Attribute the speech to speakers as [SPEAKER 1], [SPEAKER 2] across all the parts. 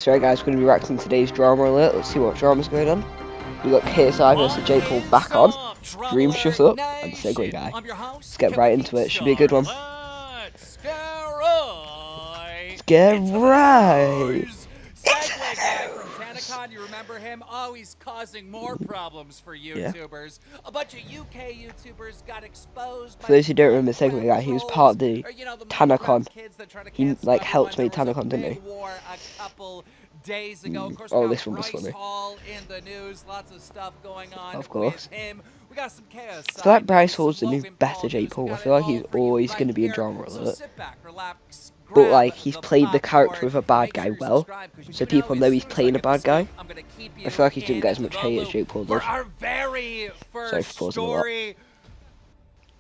[SPEAKER 1] So right guys, we're going to be reacting to today's drama alert. Let's see what drama's going on. We got KSI versus Jake Paul back on. Dream Shut Up and Segway Guy. Let's get right into it. Should be a good one.
[SPEAKER 2] Let's
[SPEAKER 1] get right.
[SPEAKER 2] Segway Guy from TanaCon, you remember him? Oh, he's causing more problems for YouTubers. Yeah. A bunch of UK YouTubers got exposed.
[SPEAKER 1] For those who don't remember Segway Guy, he was part of the TanaCon. He like helped make TanaCon, didn't he?
[SPEAKER 2] Days ago. Of course,
[SPEAKER 1] oh, this one was
[SPEAKER 2] Bryce
[SPEAKER 1] funny.
[SPEAKER 2] Hall in the news. Lots of stuff going on
[SPEAKER 1] of course.
[SPEAKER 2] with him. We got some chaos.
[SPEAKER 1] I feel like Bryce Hall's the new better Jake Paul. I feel like he's always going to be in drama alert. But like, he's played the character of a bad guy well, so people know he's playing a bad guy. I feel like he didn't get as much hate as Jake Paul does. Sorry for pausing a lot.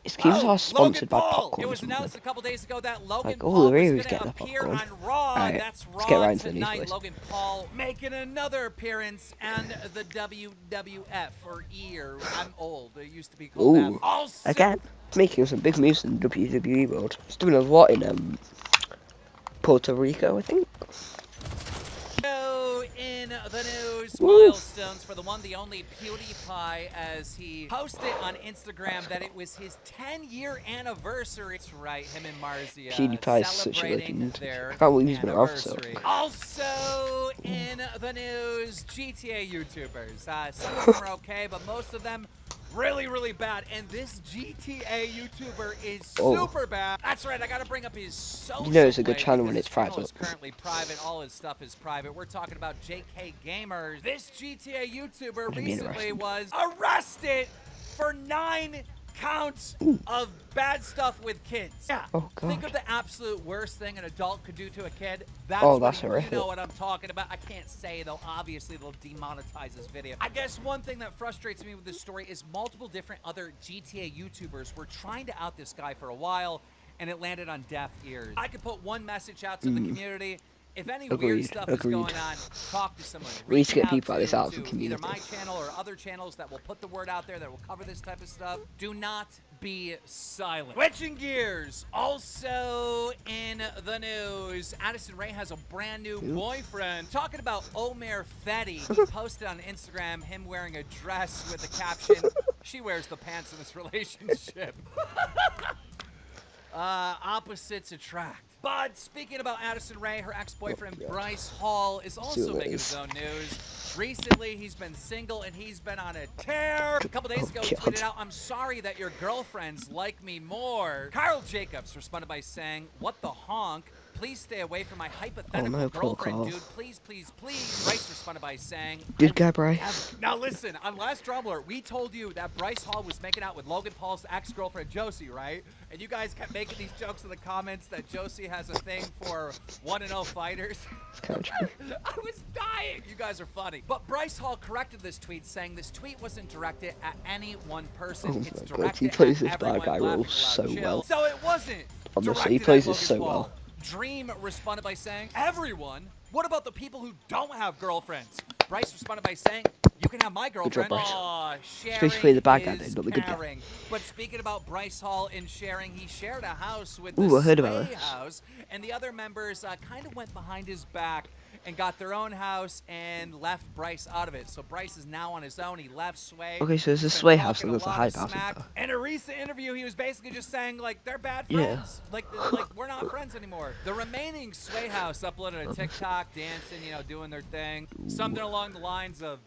[SPEAKER 1] His games are sponsored by popcorn.
[SPEAKER 2] It was announced a couple days ago that Logan
[SPEAKER 1] like,
[SPEAKER 2] Paul was
[SPEAKER 1] was getting
[SPEAKER 2] appear on Raw.
[SPEAKER 1] Right,
[SPEAKER 2] That's Raw
[SPEAKER 1] let's get right into
[SPEAKER 2] tonight.
[SPEAKER 1] the
[SPEAKER 2] Logan Paul making another appearance, and the WWF or E, or I'm old. It used to be called that.
[SPEAKER 1] Again, making some big moves in the WWE world. He's doing a lot in Puerto Rico, I think.
[SPEAKER 2] In the news, milestones for the one, the only PewDiePie, as he posted on Instagram that it was his 10-year anniversary. That's right, him and Marzia
[SPEAKER 1] PewDiePie is such a legend.
[SPEAKER 2] I
[SPEAKER 1] can't believe he's been around so.
[SPEAKER 2] Also in the news, GTA YouTubers. Some of them are okay, but most of them really bad, and this GTA YouTuber is super bad. That's right, I gotta bring up his social.
[SPEAKER 1] You know it's a good channel when it's private.
[SPEAKER 2] It's currently private. All his stuff is private. We're talking about JK Gamers. This GTA YouTuber recently was arrested for 9 counts of bad stuff with kids. Yeah.
[SPEAKER 1] Oh, God.
[SPEAKER 2] Think of the absolute worst thing an adult could do to a kid. That's
[SPEAKER 1] horrific.
[SPEAKER 2] You know what I'm talking about. I can't say, though. Obviously, they'll demonetize this video. I guess one thing that frustrates me with this story is multiple different other GTA YouTubers were trying to out this guy for a while, and it landed on deaf ears. I could put one message out to the community. If any weird stuff is going on, talk to someone.
[SPEAKER 1] We need to get people like this out of the community.
[SPEAKER 2] Either my channel or other channels that will put the word out there that will cover this type of stuff. Do not be silent. Switching gears. Also in the news, Addison Rae has a brand new boyfriend. Talking about Omer Fetty. He posted on Instagram him wearing a dress with the caption, "She wears the pants in this relationship." Opposites attract. But speaking about Addison Rae, her ex-boyfriend Bryce Hall is also making his own news. Recently, he's been single and he's been on a tear. A couple days ago, he tweeted out, "I'm sorry that your girlfriends like me more." Kyle Jacobs responded by saying, "What the honk? Please stay away from my hypothetical girlfriend, dude. Please, please, please." Bryce responded by saying,
[SPEAKER 1] "Good guy, Bryce."
[SPEAKER 2] Now listen, on last Drama Alert, we told you that Bryce Hall was making out with Logan Paul's ex-girlfriend, Josie, right? And you guys kept making these jokes in the comments that Josie has a thing for 1-0 fighters. I was dying. You guys are funny. But Bryce Hall corrected this tweet, saying this tweet wasn't directed at any one person. It's directed
[SPEAKER 1] he plays
[SPEAKER 2] at
[SPEAKER 1] this bad guy role so well.
[SPEAKER 2] So it wasn't.
[SPEAKER 1] Honestly, he plays this so well.
[SPEAKER 2] Dream responded by saying, "Everyone? What about the people who don't have girlfriends?" Bryce responded by saying, "You can have my girlfriend."
[SPEAKER 1] It's basically the bad guy, not the good guy.
[SPEAKER 2] But speaking about Bryce Hall and sharing, he shared a house with
[SPEAKER 1] I heard about this.
[SPEAKER 2] house, and the other members kind of went behind his back and got their own house and left Bryce out of it. So Bryce is now on his own. He left Sway.
[SPEAKER 1] Okay, so there's a Sway house and there's a Hype house.
[SPEAKER 2] In a recent interview, he was basically just saying, like, they're bad friends. Like we're not friends anymore. The remaining Sway house uploaded a TikTok, dancing, you know, doing their thing. Something along the lines of,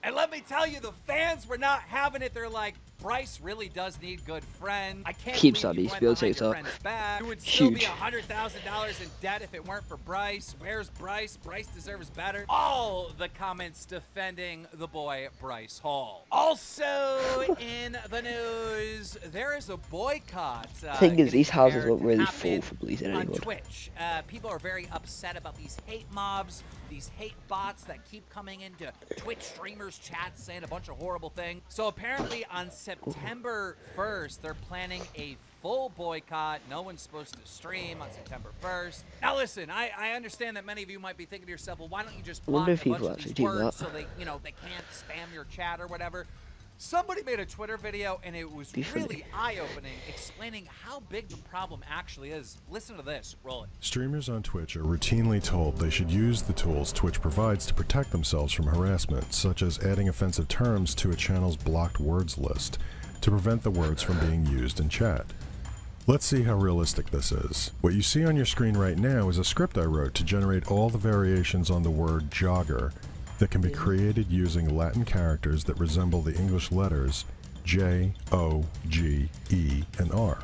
[SPEAKER 2] and let me tell you, the fans were not having it. They're like, "Bryce really does need good friends. I can't
[SPEAKER 1] keeps on
[SPEAKER 2] believe
[SPEAKER 1] these
[SPEAKER 2] you went
[SPEAKER 1] field
[SPEAKER 2] behind your
[SPEAKER 1] takes
[SPEAKER 2] friend's back. You would still be $100,000 in debt if it weren't for Bryce. Where's Bryce? Bryce deserves better." All the comments defending the boy Bryce Hall. Also in the news, there is a boycott.
[SPEAKER 1] Thing is, these houses won't really fall for pleasing
[SPEAKER 2] on
[SPEAKER 1] anyone.
[SPEAKER 2] Twitch. People are very upset about these hate mobs, these hate bots that keep coming into Twitch streamers' chats saying a bunch of horrible things. So apparently on September 1st, they're planning a full boycott. No one's supposed to stream on September 1st. Now listen, I understand that many of you might be thinking to yourself, well, why don't you just block a bunch of these words so they, you know, they can't spam your chat or whatever. Somebody made a Twitter video, and it was really eye-opening, explaining how big the problem actually is. Listen to this. Roll it.
[SPEAKER 3] Streamers on Twitch are routinely told they should use the tools Twitch provides to protect themselves from harassment, such as adding offensive terms to a channel's blocked words list to prevent the words from being used in chat. Let's see how realistic this is. What you see on your screen right now is a script I wrote to generate all the variations on the word jogger that can be created using Latin characters that resemble the English letters J, O, G, E, and R.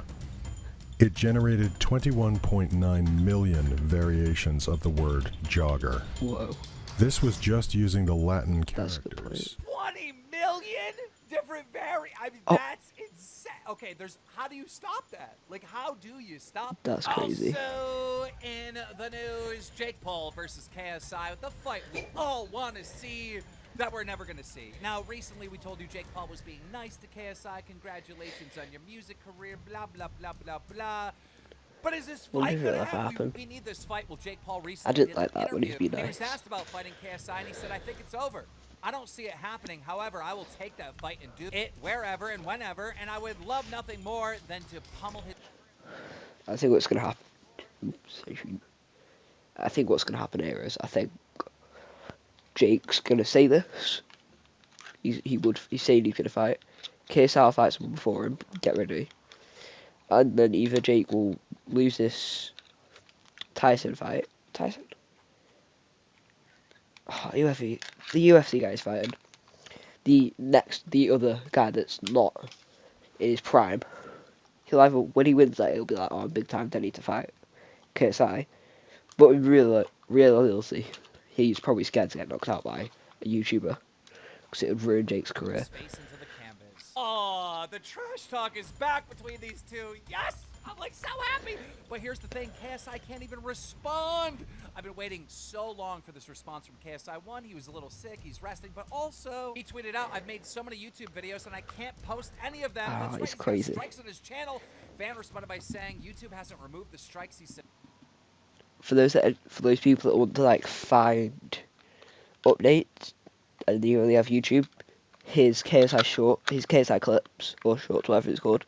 [SPEAKER 3] It generated 21.9 million variations of the word jogger.
[SPEAKER 1] Whoa.
[SPEAKER 3] This was just using the Latin characters.
[SPEAKER 2] 20 million different I mean, that's insane. Okay, how do you stop that? Like, how do you stop that?
[SPEAKER 1] That's crazy.
[SPEAKER 2] Also in the news, Jake Paul versus KSI with the fight we all want to see that we're never going to see. Now, recently we told you Jake Paul was being nice to KSI. Congratulations on your music career, blah, blah, blah, blah, blah. But is this fight going to happen? We need this fight. Well, Jake Paul recently
[SPEAKER 1] I didn't like that when he's been nice.
[SPEAKER 2] He was asked about fighting KSI, and he said, I think it's over. I don't see it happening. However, I will take that fight and do it wherever and whenever, and I would love nothing more than to pummel his...
[SPEAKER 1] I think what's going to happen... I think what's going to happen here is, I think Jake's going to say this. He's saying he's going to fight. KSI will fight someone before him. Get ready. And then either Jake will lose this Tyson fight. Tyson? Oh, the UFC guy's fighting. The other guy that's not in his prime. He'll either, when he wins that, he'll be like, oh, big time, I need to fight KSI. But in real reality, he's probably scared to get knocked out by a YouTuber. Because it would ruin Jake's career.
[SPEAKER 2] Oh, the trash talk is back between these two. Yes! I'm like so happy. But here's the thing, KSI can't even respond. I've been waiting so long for this response from KSI. One, he was a little sick, he's resting, but also he tweeted out, I've made so many YouTube videos and I can't post any of them.
[SPEAKER 1] Oh,
[SPEAKER 2] that's right,
[SPEAKER 1] it's crazy.
[SPEAKER 2] Strikes on his channel. Fan responded by saying YouTube hasn't removed the strikes, he said.
[SPEAKER 1] For those people that want to like find updates and you only have YouTube, his KSI clips or shorts, whatever it's called.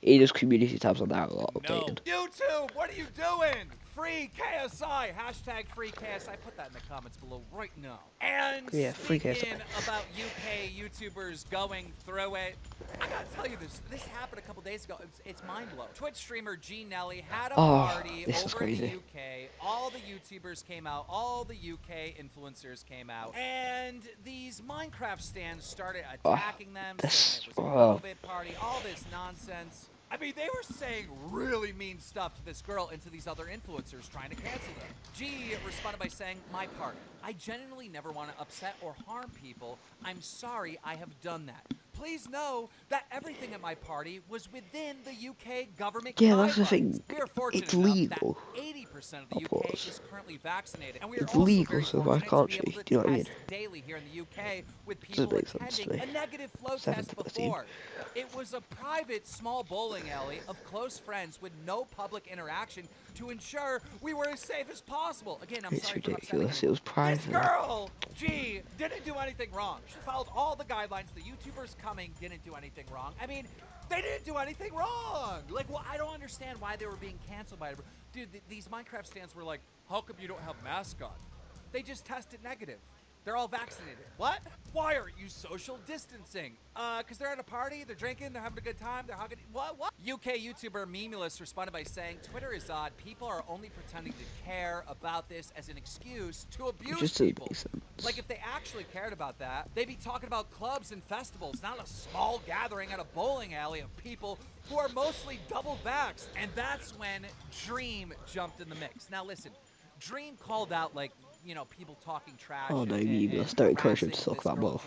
[SPEAKER 1] He does community tabs on that a lot updated.
[SPEAKER 2] YouTube, what are you doing? Free KSI, hashtag free KSI. Put that in the comments below right now. And
[SPEAKER 1] yeah,
[SPEAKER 2] speaking about UK YouTubers going through it, I gotta tell you this happened a couple days ago. It's mind-blowing. Twitch streamer G Nelly had a party over in the UK. All the YouTubers came out, all the UK influencers came out, and these Minecraft stands started attacking them, saying it was a COVID party, all this nonsense. I mean, they were saying really mean stuff to this girl and to these other influencers trying to cancel them. G responded by saying, my part. I genuinely never want to upset or harm people. I'm sorry I have done that. Please know that everything at my party was within the UK government guidelines.
[SPEAKER 1] Yeah, that's the thing.
[SPEAKER 2] We are fortunate
[SPEAKER 1] it's legal.
[SPEAKER 2] That 80% of the UK is currently vaccinated. And we are
[SPEAKER 1] it's
[SPEAKER 2] also
[SPEAKER 1] legal, so why can't she? Do you know what I mean?
[SPEAKER 2] Daily here in the UK with people attending a negative flow test before. It was a private small bowling alley of close friends with no public interaction to ensure we were as safe as possible. Again, I'm sorry for upsetting
[SPEAKER 1] ridiculous. It was private.
[SPEAKER 2] This girl, G, didn't do anything wrong. She followed all the guidelines. The YouTubers coming didn't do anything wrong. I mean, they didn't do anything wrong. Like, well, I don't understand why they were being canceled by it. Dude, these Minecraft stands were like, how come you don't have masks on? They just tested negative. They're all vaccinated. What? Why aren't you social distancing? Because they're at a party, they're drinking, they're having a good time, they're hugging. What? UK YouTuber Memulus responded by saying, Twitter is odd. People are only pretending to care about this as an excuse to abuse people. Like, if they actually cared about that, they'd be talking about clubs and festivals, not a small gathering at a bowling alley of people who are mostly double vaxxed. And that's when Dream jumped in the mix. Now, listen, Dream called out, like, you know, people talking trash.
[SPEAKER 1] Oh no, Memulus, don't encourage him to talk about more.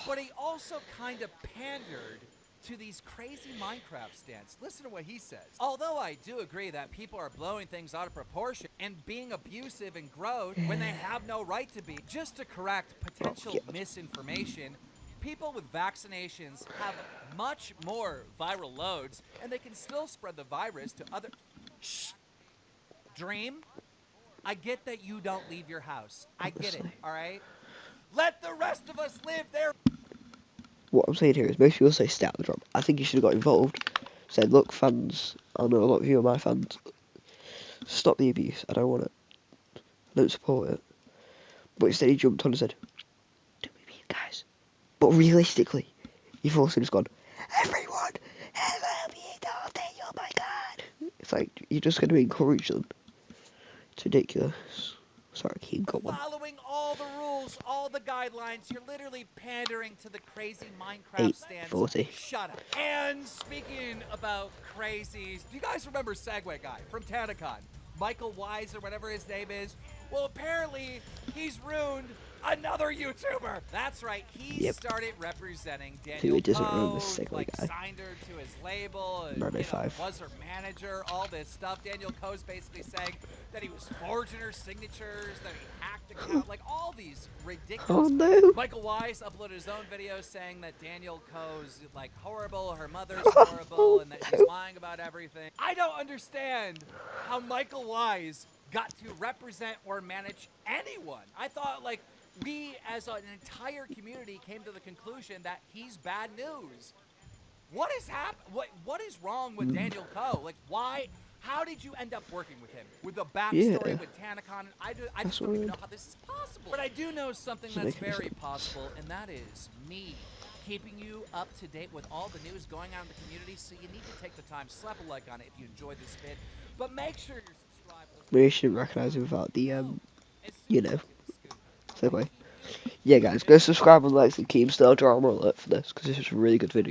[SPEAKER 2] But he also kind of pandered to these crazy Minecraft stands. Listen to what he says. Although I do agree that people are blowing things out of proportion and being abusive and gross when they have no right to be, just to correct potential misinformation, people with vaccinations have much more viral loads and they can still spread the virus to other... Shh. Dream? I get that you don't leave your house. I get it, all right? Let the rest of us live there.
[SPEAKER 1] what I'm saying here is most people say stay out of the drama. I think you should have got involved. Said, look, fans, I know a lot of you are my fans. Stop the abuse. I don't want it. I don't support it. But instead he jumped on and said, don't be mean, guys. But realistically, you've also just gone, everyone, help me, don't think, oh my god. It's like, you're just going to encourage them. It's ridiculous. Sorry, keep going.
[SPEAKER 2] Following all the rules, all the guidelines, you're literally pandering to the crazy Minecraft stands.
[SPEAKER 1] 840.
[SPEAKER 2] Shut up. And speaking about crazies, do you guys remember Segway Guy from TanaCon? Michael Wise or whatever his name is? Well, apparently he's ruined another YouTuber. That's right. He started representing Daniel Coe, like signed her to his label, and, was her manager, all this stuff. Daniel Coe's basically saying that he was forging her signatures, that he hacked account, like all these ridiculous.
[SPEAKER 1] Oh no.
[SPEAKER 2] Michael Wise uploaded his own video saying that Daniel Coe's like horrible, her mother's horrible, and that she's lying about everything. I don't understand how Michael Wise got to represent or manage anyone. I thought like we as an entire community came to the conclusion that he's bad news. What is what is wrong with Daniel Coe? Like why? How did you end up working with him? With the backstory with TanaCon? I just don't even know how this is possible. But I do know something that's very possible, and that is me keeping you up to date with all the news going on in the community. So you need to take the time, slap a like on it if you enjoyed this vid, but make sure you're subscribed.
[SPEAKER 1] We shouldn't recognise him without the segue. Yeah, guys, go subscribe and like and keep still drama alert for this because this is a really good video.